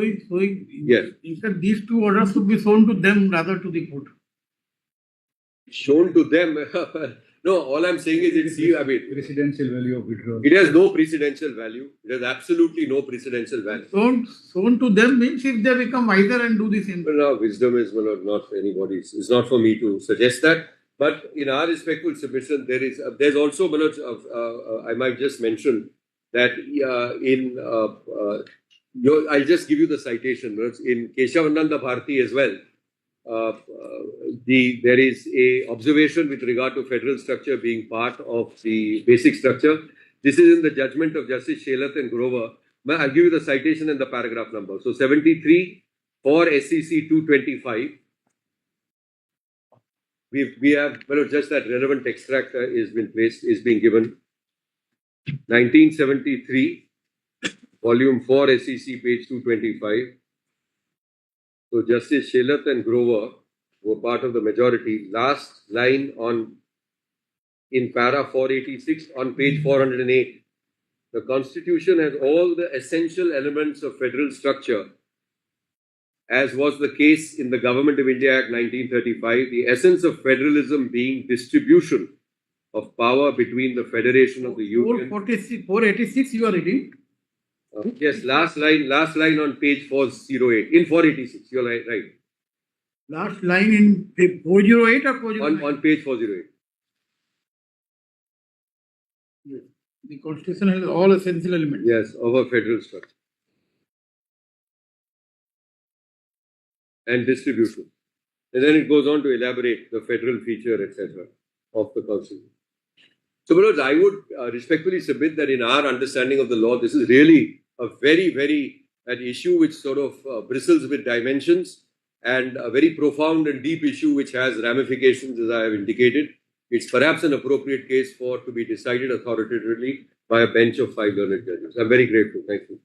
Yes. In fact, these two orders should be shown to them rather to the court. Shown to them. No, all I'm saying is precedential value of withdrawal. It has no precedential value. It has absolutely no precedential value. Shown to them means if they become wiser and do the same. Well, now, wisdom is not anybody's. It's not for me to suggest that. But in our respectful submission, there's also, I might just mention that I'll just give you the citation. In Keshavananda Bharati as well, there is a observation with regard to federal structure being part of the basic structure. This is in the judgment of Justice Shelat and Grover. I'll give you the citation and the paragraph number. So 73 for SCC 225. We have just that relevant extract is being given. 1973. volume 4 SEC, page 225. So Justice Shelat and Grover were part of the majority. Last line in para 486 on page 408. The Constitution has all the essential elements of federal structure, as was the case in the Government of India Act 1935, the essence of federalism being distribution of power between the Federation of the Union. 486 you are reading? Yes, last line on page 408, in 486, you're right. Last line in 408 or 409? On page 408. Yes. The Constitution has all essential elements. Yes, of a federal structure. And distribution. And then it goes on to elaborate the federal feature, etc., of the Constitution. So, brothers, I would respectfully submit that in our understanding of the law, this is really a very, very an issue which sort of bristles with dimensions and a very profound and deep issue which has ramifications, as I have indicated. It's perhaps an appropriate case to be decided authoritatively by a bench of 5 learned judges. I'm very grateful. Thank you.